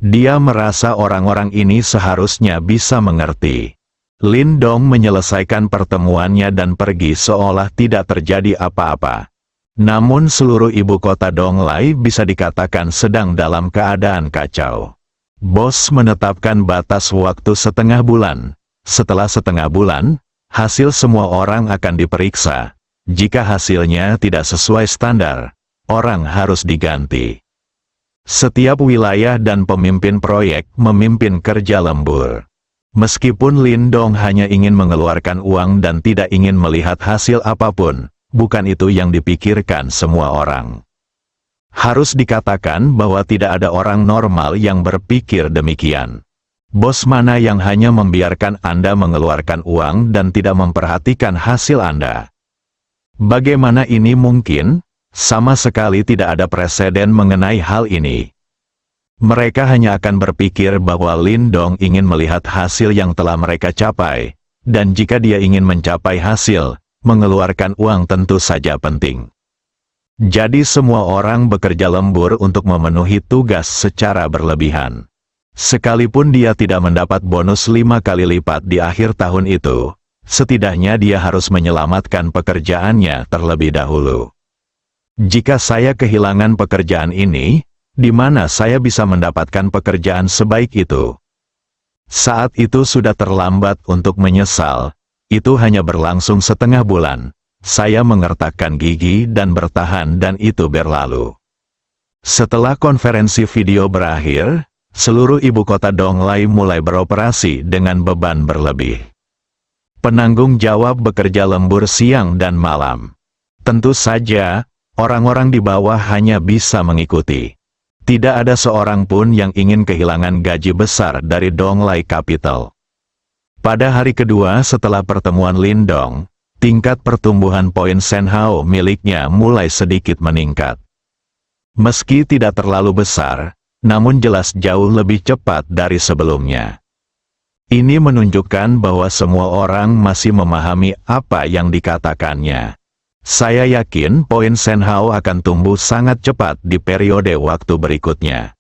Dia merasa orang-orang ini seharusnya bisa mengerti. Lin Dong menyelesaikan pertemuannya dan pergi seolah tidak terjadi apa-apa. Namun seluruh ibu kota Donglai bisa dikatakan sedang dalam keadaan kacau. Bos menetapkan batas waktu setengah bulan. Setelah setengah bulan, hasil semua orang akan diperiksa. Jika hasilnya tidak sesuai standar, orang harus diganti. Setiap wilayah dan pemimpin proyek memimpin kerja lembur. Meskipun Lin Dong hanya ingin mengeluarkan uang dan tidak ingin melihat hasil apapun, bukan itu yang dipikirkan semua orang. Harus dikatakan bahwa tidak ada orang normal yang berpikir demikian. Bos mana yang hanya membiarkan Anda mengeluarkan uang dan tidak memperhatikan hasil Anda? Bagaimana ini mungkin? Sama sekali tidak ada preseden mengenai hal ini. Mereka hanya akan berpikir bahwa Lin Dong ingin melihat hasil yang telah mereka capai, dan jika dia ingin mencapai hasil, mengeluarkan uang tentu saja penting. Jadi semua orang bekerja lembur untuk memenuhi tugas secara berlebihan. Sekalipun dia tidak mendapat bonus 5 kali lipat di akhir tahun itu, setidaknya dia harus menyelamatkan pekerjaannya terlebih dahulu. Jika saya kehilangan pekerjaan ini, di mana saya bisa mendapatkan pekerjaan sebaik itu? Saat itu sudah terlambat untuk menyesal, itu hanya berlangsung setengah bulan. Saya mengertakkan gigi dan bertahan dan itu berlalu. Setelah konferensi video berakhir, seluruh ibu kota Donglai mulai beroperasi dengan beban berlebih. Penanggung jawab bekerja lembur siang dan malam. Tentu saja, Orang-orang di bawah hanya bisa mengikuti. Tidak ada seorang pun yang ingin kehilangan gaji besar dari Donglai Capital. Pada hari kedua setelah pertemuan Lindong, tingkat pertumbuhan poin Shenhao miliknya mulai sedikit meningkat. Meski tidak terlalu besar, namun jelas jauh lebih cepat dari sebelumnya. Ini menunjukkan bahwa semua orang masih memahami apa yang dikatakannya. Saya yakin poin Shenhao akan tumbuh sangat cepat di periode waktu berikutnya.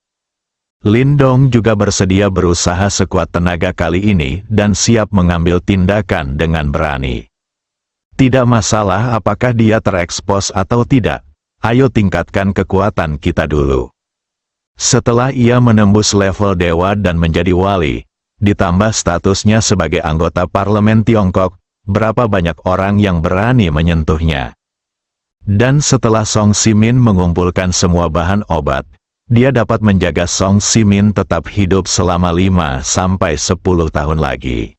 Lindong juga bersedia berusaha sekuat tenaga kali ini dan siap mengambil tindakan dengan berani. Tidak masalah apakah dia terekspos atau tidak, ayo tingkatkan kekuatan kita dulu. Setelah ia menembus level dewa dan menjadi wali, ditambah statusnya sebagai anggota parlemen Tiongkok, berapa banyak orang yang berani menyentuhnya. Dan setelah Song Simin mengumpulkan semua bahan obat, dia dapat menjaga Song Simin tetap hidup selama 5-10 tahun lagi.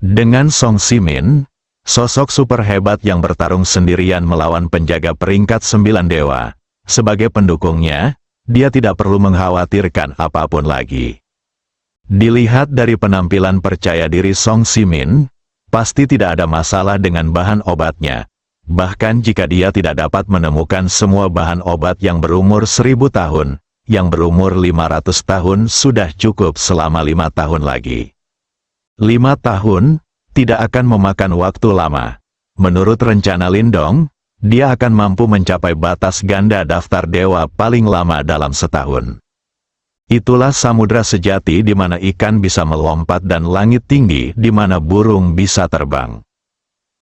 Dengan Song Simin, sosok super hebat yang bertarung sendirian melawan penjaga peringkat 9 dewa, sebagai pendukungnya, dia tidak perlu mengkhawatirkan apapun lagi. Dilihat dari penampilan percaya diri Song Simin, pasti tidak ada masalah dengan bahan obatnya. Bahkan jika dia tidak dapat menemukan semua bahan obat yang berumur 1000 tahun, yang berumur 500 tahun sudah cukup selama 5 tahun lagi. 5 tahun, tidak akan memakan waktu lama. Menurut rencana Lindong, dia akan mampu mencapai batas ganda daftar dewa paling lama dalam setahun. Itulah samudra sejati di mana ikan bisa melompat dan langit tinggi di mana burung bisa terbang.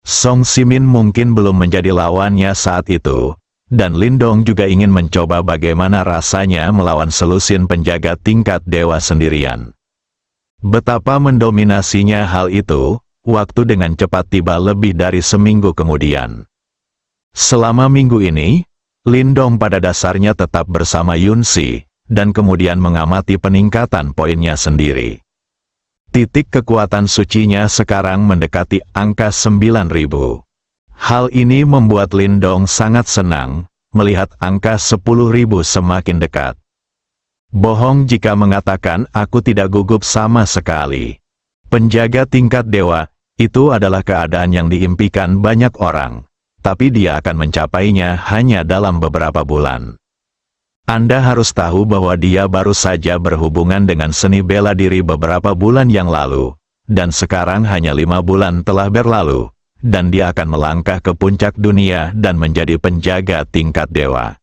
Song Simin mungkin belum menjadi lawannya saat itu, dan Lindong juga ingin mencoba bagaimana rasanya melawan selusin penjaga tingkat dewa sendirian. Betapa mendominasinya hal itu, waktu dengan cepat tiba lebih dari seminggu kemudian. Selama minggu ini, Lindong pada dasarnya tetap bersama Yunsi, dan kemudian mengamati peningkatan poinnya sendiri. Titik kekuatan sucinya sekarang mendekati angka 9.000. Hal ini membuat Lindong sangat senang, melihat angka 10.000 semakin dekat. Bohong jika mengatakan aku tidak gugup sama sekali. Penjaga tingkat dewa, itu adalah keadaan yang diimpikan banyak orang, tapi dia akan mencapainya hanya dalam beberapa bulan. Anda harus tahu bahwa dia baru saja berhubungan dengan seni bela diri beberapa bulan yang lalu, dan sekarang hanya 5 bulan telah berlalu, dan dia akan melangkah ke puncak dunia dan menjadi penjaga tingkat dewa.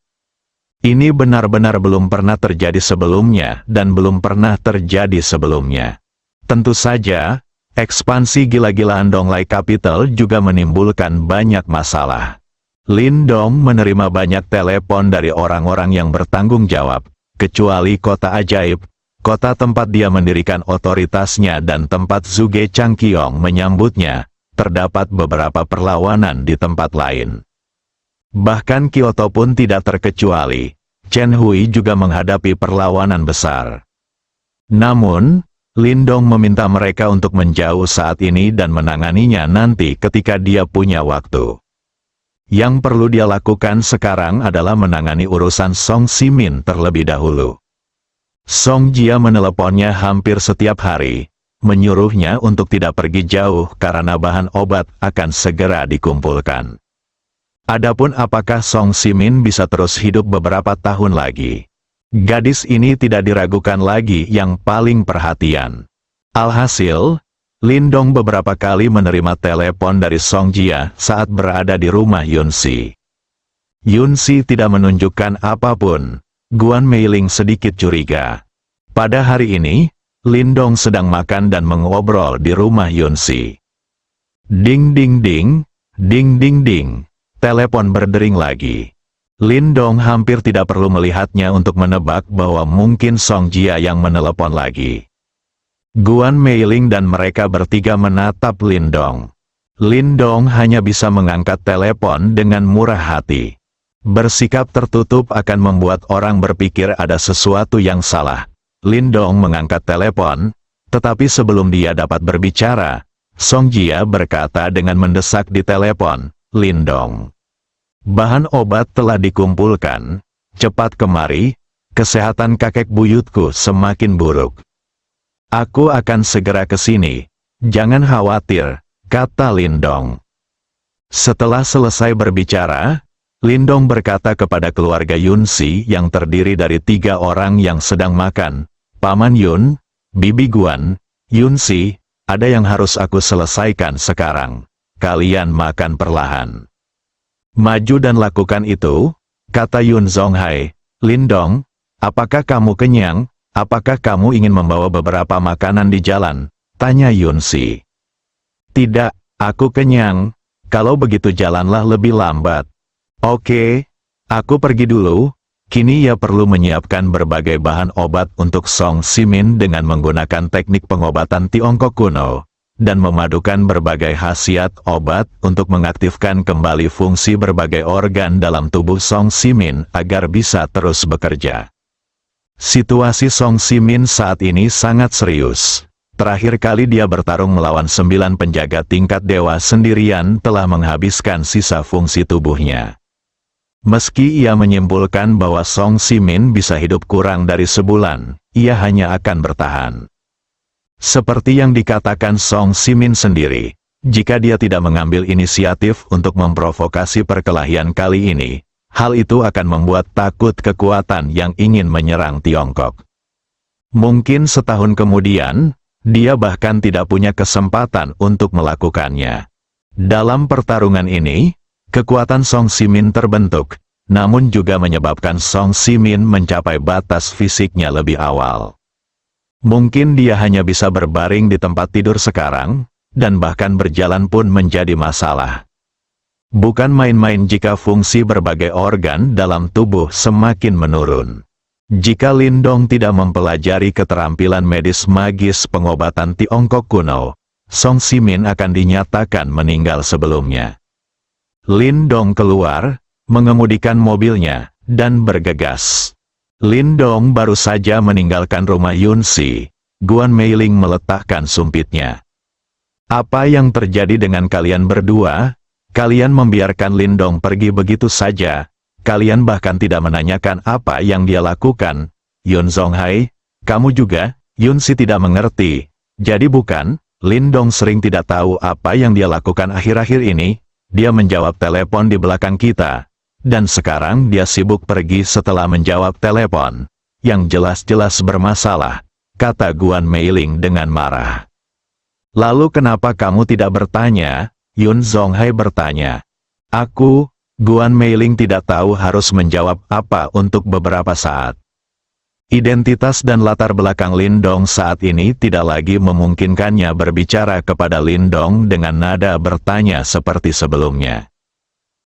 Ini benar-benar belum pernah terjadi sebelumnya dan belum pernah terjadi sebelumnya. Tentu saja, ekspansi gila-gilaan Donglai Capital juga menimbulkan banyak masalah. Lindong menerima banyak telepon dari orang-orang yang bertanggung jawab, kecuali kota ajaib, kota tempat dia mendirikan otoritasnya dan tempat Zhuge Changqiong menyambutnya, terdapat beberapa perlawanan di tempat lain. Bahkan Kyoto pun tidak terkecuali, Chen Hui juga menghadapi perlawanan besar. Namun, Lindong meminta mereka untuk menjauh saat ini dan menanganinya nanti ketika dia punya waktu. Yang perlu dia lakukan sekarang adalah menangani urusan Song Simin terlebih dahulu. Song Jia meneleponnya hampir setiap hari, menyuruhnya untuk tidak pergi jauh karena bahan obat akan segera dikumpulkan. Adapun apakah Song Simin bisa terus hidup beberapa tahun lagi? Gadis ini tidak diragukan lagi yang paling perhatian. Alhasil, Lindong beberapa kali menerima telepon dari Song Jia saat berada di rumah Yunsi. Yunsi tidak menunjukkan apapun. Guan Meiling sedikit curiga. Pada hari ini, Lindong sedang makan dan mengobrol di rumah Yunsi. Ding ding ding, ding ding ding. Telepon berdering lagi. Lindong hampir tidak perlu melihatnya untuk menebak bahwa mungkin Song Jia yang menelepon lagi. Guan Meiling dan mereka bertiga menatap Lindong. Lindong hanya bisa mengangkat telepon dengan murah hati. Bersikap tertutup akan membuat orang berpikir ada sesuatu yang salah. Lindong mengangkat telepon, tetapi sebelum dia dapat berbicara, Song Jia berkata dengan mendesak di telepon, "Lindong, Bahan obat telah dikumpulkan. Cepat kemari, kesehatan kakek buyutku semakin buruk. Aku akan segera ke sini. Jangan khawatir, kata Lindong. Setelah selesai berbicara, Lindong berkata kepada keluarga Yunsi yang terdiri dari 3 orang yang sedang makan. Paman Yun, Bibi Guan, Yunsi, ada yang harus aku selesaikan sekarang. Kalian makan perlahan. Maju dan lakukan itu, kata Yun Zonghai. Lindong, apakah kamu kenyang? Apakah kamu ingin membawa beberapa makanan di jalan? Tanya Yunsi. Tidak, aku kenyang. Kalau begitu jalanlah lebih lambat. Oke, aku pergi dulu. Kini ia perlu menyiapkan berbagai bahan obat untuk Song Simin dengan menggunakan teknik pengobatan Tiongkok kuno, dan memadukan berbagai khasiat obat untuk mengaktifkan kembali fungsi berbagai organ dalam tubuh Song Simin agar bisa terus bekerja. Situasi Song Simin saat ini sangat serius. Terakhir kali dia bertarung melawan 9 penjaga tingkat dewa sendirian telah menghabiskan sisa fungsi tubuhnya. Meski ia menyimpulkan bahwa Song Simin bisa hidup kurang dari sebulan, ia hanya akan bertahan. Seperti yang dikatakan Song Simin sendiri, jika dia tidak mengambil inisiatif untuk memprovokasi perkelahian kali ini, hal itu akan membuat takut kekuatan yang ingin menyerang Tiongkok. Mungkin setahun kemudian, dia bahkan tidak punya kesempatan untuk melakukannya. Dalam pertarungan ini, kekuatan Song Simin terbentuk, namun juga menyebabkan Song Simin mencapai batas fisiknya lebih awal. Mungkin dia hanya bisa berbaring di tempat tidur sekarang, dan bahkan berjalan pun menjadi masalah. Bukan main-main jika fungsi berbagai organ dalam tubuh semakin menurun. Jika Lindong tidak mempelajari keterampilan medis magis pengobatan Tiongkok kuno, Song Simin akan dinyatakan meninggal sebelumnya. Lindong keluar, mengemudikan mobilnya, dan bergegas. Lindong baru saja meninggalkan rumah Yunsi. Guan Meiling meletakkan sumpitnya. Apa yang terjadi dengan kalian berdua? Kalian membiarkan Lindong pergi begitu saja. Kalian bahkan tidak menanyakan apa yang dia lakukan. Yun Zonghai, kamu juga? Yunsi tidak mengerti. Jadi bukan, Lindong sering tidak tahu apa yang dia lakukan akhir-akhir ini. Dia menjawab telepon di belakang kita. Dan sekarang dia sibuk pergi setelah menjawab telepon, yang jelas-jelas bermasalah, kata Guan Meiling dengan marah. Lalu kenapa kamu tidak bertanya? Yun Zonghai bertanya. Aku, Guan Meiling tidak tahu harus menjawab apa untuk beberapa saat. Identitas dan latar belakang Lindong saat ini tidak lagi memungkinkannya berbicara kepada Lindong dengan nada bertanya seperti sebelumnya.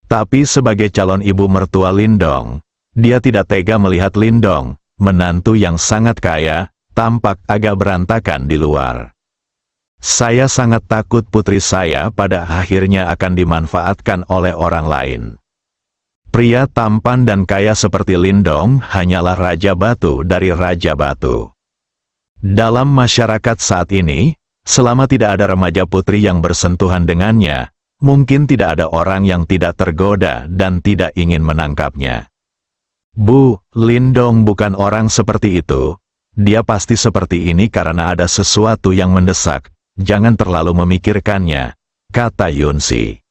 Tapi sebagai calon ibu mertua Lindong, dia tidak tega melihat Lindong, menantu yang sangat kaya, tampak agak berantakan di luar. Saya sangat takut putri saya pada akhirnya akan dimanfaatkan oleh orang lain. Pria tampan dan kaya seperti Lindong hanyalah Raja Batu dari Raja Batu. Dalam masyarakat saat ini, selama tidak ada remaja putri yang bersentuhan dengannya, mungkin tidak ada orang yang tidak tergoda dan tidak ingin menangkapnya. Bu, Lindong bukan orang seperti itu. Dia pasti seperti ini karena ada sesuatu yang mendesak. Jangan terlalu memikirkannya, kata Yunsi.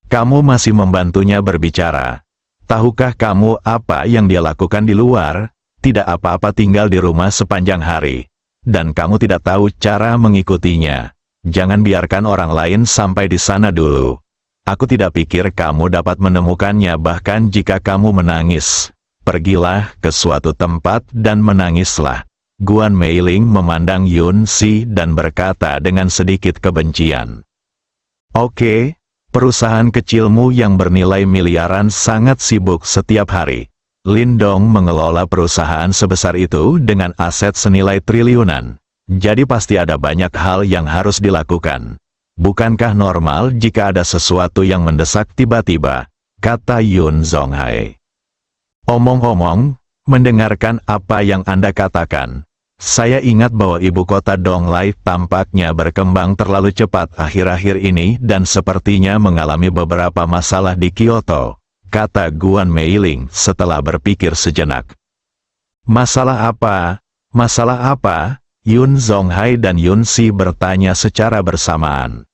Kamu masih membantunya berbicara. Tahukah kamu apa yang dia lakukan di luar? Tidak apa-apa tinggal di rumah sepanjang hari. Dan kamu tidak tahu cara mengikutinya. Jangan biarkan orang lain sampai di sana dulu. Aku tidak pikir kamu dapat menemukannya bahkan jika kamu menangis. Pergilah ke suatu tempat dan menangislah. Guan Meiling memandang Yunsi dan berkata dengan sedikit kebencian. Oke, perusahaan kecilmu yang bernilai miliaran sangat sibuk setiap hari. Lindong mengelola perusahaan sebesar itu dengan aset senilai triliunan. Jadi pasti ada banyak hal yang harus dilakukan. Bukankah normal jika ada sesuatu yang mendesak tiba-tiba? Kata Yun Zonghai. Omong-omong, mendengarkan apa yang Anda katakan, saya ingat bahwa ibu kota Donglai tampaknya berkembang terlalu cepat akhir-akhir ini dan sepertinya mengalami beberapa masalah di Kyoto, kata Guan Meiling setelah berpikir sejenak. Masalah apa? Masalah apa? Yun Zonghai dan Yun Si bertanya secara bersamaan.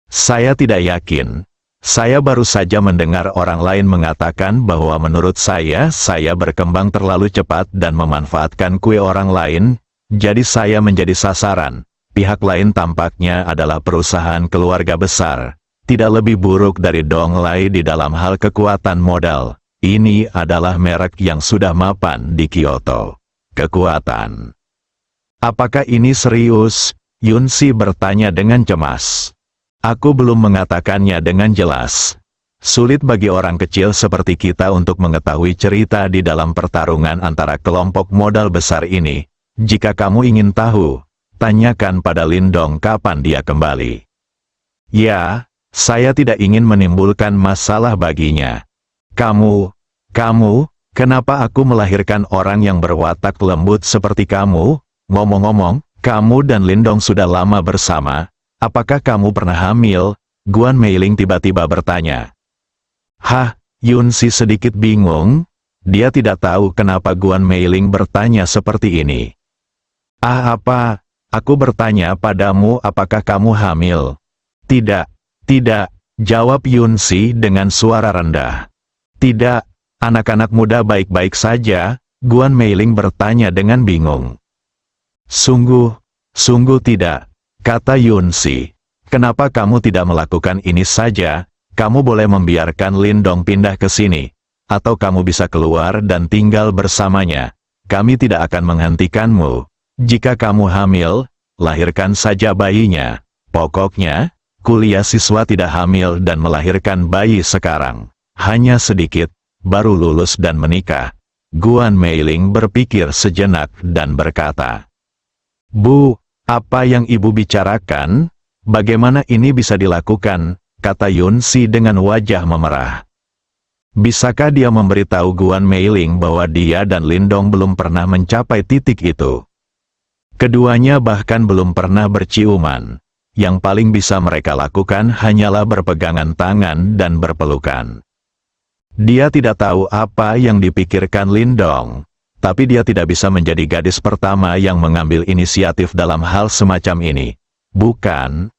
Saya tidak yakin. Saya baru saja mendengar orang lain mengatakan bahwa menurut saya berkembang terlalu cepat dan memanfaatkan kue orang lain, jadi saya menjadi sasaran. Pihak lain tampaknya adalah perusahaan keluarga besar, tidak lebih buruk dari Donglai di dalam hal kekuatan modal. Ini adalah merek yang sudah mapan di Kyoto. Kekuatan. Apakah ini serius? Yun Si bertanya dengan cemas. Aku belum mengatakannya dengan jelas. Sulit bagi orang kecil seperti kita untuk mengetahui cerita di dalam pertarungan antara kelompok modal besar ini. Jika kamu ingin tahu, tanyakan pada Lindong kapan dia kembali. Ya, saya tidak ingin menimbulkan masalah baginya. Kamu, kenapa aku melahirkan orang yang berwatak lembut seperti kamu? Ngomong-ngomong, kamu dan Lindong sudah lama bersama. Apakah kamu pernah hamil? Guan Meiling tiba-tiba bertanya. Hah, Yun Si sedikit bingung. Dia tidak tahu kenapa Guan Meiling bertanya seperti ini. Apa? Aku bertanya padamu apakah kamu hamil? Tidak, jawab Yun Si dengan suara rendah. Tidak, anak-anak muda baik-baik saja, Guan Meiling bertanya dengan bingung. Sungguh tidak. Kata Yun Si, kenapa kamu tidak melakukan ini saja? Kamu boleh membiarkan Lindong pindah ke sini, atau kamu bisa keluar dan tinggal bersamanya. Kami tidak akan menghentikanmu. Jika kamu hamil, lahirkan saja bayinya. Pokoknya, kuliah siswa tidak hamil dan melahirkan bayi sekarang. Hanya sedikit, baru lulus dan menikah. Guan Meiling berpikir sejenak dan berkata, Bu, apa yang ibu bicarakan? Bagaimana ini bisa dilakukan? Kata Yun Si dengan wajah memerah. Bisakah dia memberitahu Guan Meiling bahwa dia dan Lindong belum pernah mencapai titik itu? Keduanya bahkan belum pernah berciuman. Yang paling bisa mereka lakukan hanyalah berpegangan tangan dan berpelukan. Dia tidak tahu apa yang dipikirkan Lindong. Tapi dia tidak bisa menjadi gadis pertama yang mengambil inisiatif dalam hal semacam ini. Bukan?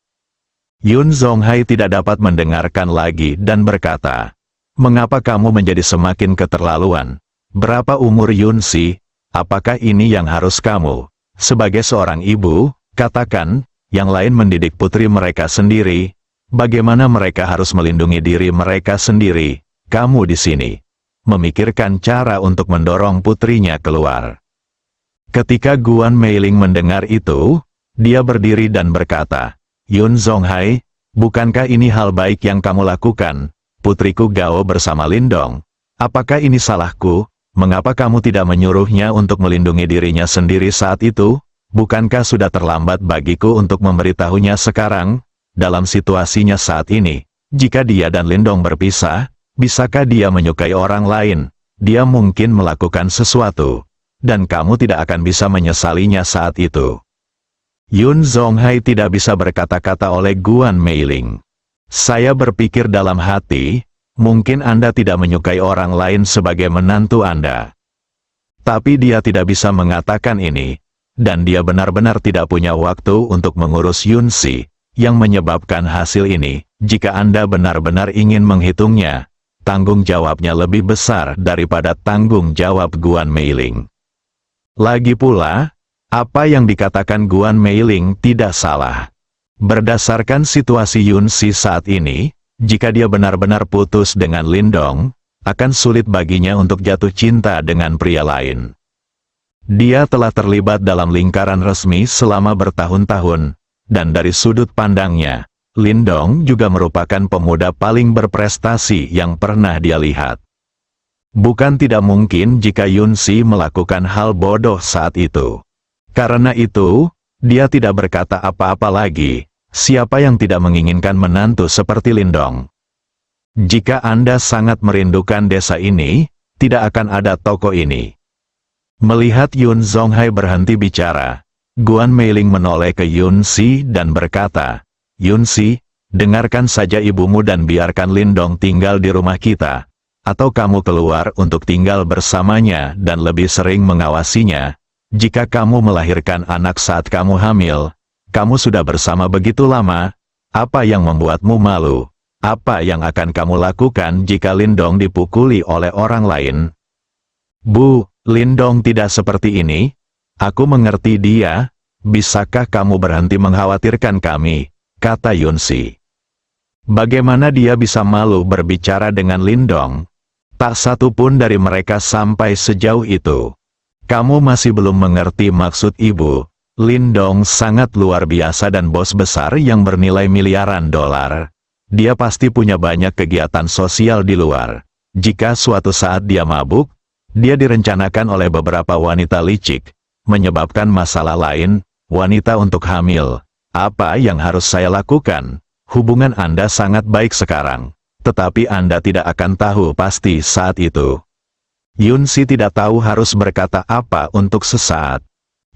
Yun Zonghai tidak dapat mendengarkan lagi dan berkata, mengapa kamu menjadi semakin keterlaluan? Berapa umur Yun Si? Apakah ini yang harus kamu? Sebagai seorang ibu, katakan, yang lain mendidik putri mereka sendiri. Bagaimana mereka harus melindungi diri mereka sendiri? Kamu di sini memikirkan cara untuk mendorong putrinya keluar. Ketika Guan Meiling mendengar itu, dia berdiri dan berkata, Yun Zonghai, bukankah ini hal baik yang kamu lakukan? Putriku Gao bersama Lindong. Apakah ini salahku? Mengapa kamu tidak menyuruhnya untuk melindungi dirinya sendiri saat itu? Bukankah sudah terlambat bagiku untuk memberitahunya sekarang? Dalam situasinya saat ini, jika dia dan Lindong berpisah, bisakah dia menyukai orang lain? Dia mungkin melakukan sesuatu, dan kamu tidak akan bisa menyesalinya saat itu. Yun Zonghai tidak bisa berkata-kata oleh Guan Meiling. Saya berpikir dalam hati, mungkin Anda tidak menyukai orang lain sebagai menantu Anda. Tapi dia tidak bisa mengatakan ini, dan dia benar-benar tidak punya waktu untuk mengurus Yun Si, yang menyebabkan hasil ini. Jika Anda benar-benar ingin menghitungnya, tanggung jawabnya lebih besar daripada tanggung jawab Guan Meiling. Lagi pula, apa yang dikatakan Guan Meiling tidak salah. Berdasarkan situasi Yun Si saat ini, jika dia benar-benar putus dengan Lindong, akan sulit baginya untuk jatuh cinta dengan pria lain. Dia telah terlibat dalam lingkaran resmi selama bertahun-tahun, dan dari sudut pandangnya, Lindong juga merupakan pemuda paling berprestasi yang pernah dia lihat. Bukan tidak mungkin jika Yun Si melakukan hal bodoh saat itu. Karena itu, dia tidak berkata apa-apa lagi. Siapa yang tidak menginginkan menantu seperti Lindong? Jika Anda sangat merindukan desa ini, tidak akan ada toko ini. Melihat Yun Zonghai berhenti bicara, Guan Meiling menoleh ke Yun Si dan berkata, Yun Si, dengarkan saja ibumu dan biarkan Lindong tinggal di rumah kita. Atau kamu keluar untuk tinggal bersamanya dan lebih sering mengawasinya? Jika kamu melahirkan anak saat kamu hamil, kamu sudah bersama begitu lama, apa yang membuatmu malu? Apa yang akan kamu lakukan jika Lindong dipukuli oleh orang lain? Bu, Lindong tidak seperti ini. Aku mengerti dia. Bisakah kamu berhenti mengkhawatirkan kami? Kata Yunsi. Bagaimana dia bisa malu berbicara dengan Lindong? Tak satu pun dari mereka sampai sejauh itu. Kamu masih belum mengerti maksud ibu. Lindong sangat luar biasa dan bos besar yang bernilai miliaran dolar. Dia pasti punya banyak kegiatan sosial di luar. Jika suatu saat dia mabuk, dia direncanakan oleh beberapa wanita licik, menyebabkan masalah lain, wanita untuk hamil. Apa yang harus saya lakukan? Hubungan Anda sangat baik sekarang. Tetapi Anda tidak akan tahu pasti saat itu. Yunsi tidak tahu harus berkata apa untuk sesaat.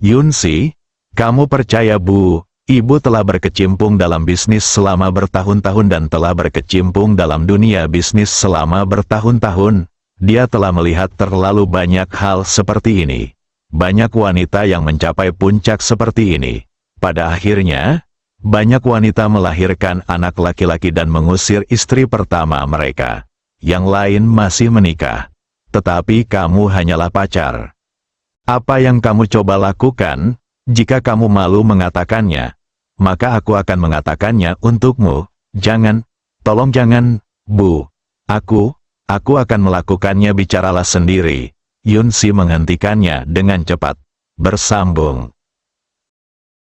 Yunsi, kamu percaya Bu, ibu telah berkecimpung dalam bisnis selama bertahun-tahun dan telah berkecimpung dalam dunia bisnis selama bertahun-tahun. Dia telah melihat terlalu banyak hal seperti ini. Banyak wanita yang mencapai puncak seperti ini. Pada akhirnya, banyak wanita melahirkan anak laki-laki dan mengusir istri pertama mereka. Yang lain masih menikah. Tetapi kamu hanyalah pacar. Apa yang kamu coba lakukan? Jika kamu malu mengatakannya, maka aku akan mengatakannya untukmu. Jangan, tolong jangan, Bu. Aku akan melakukannya, bicaralah sendiri. Yunsi menghentikannya dengan cepat. Bersambung.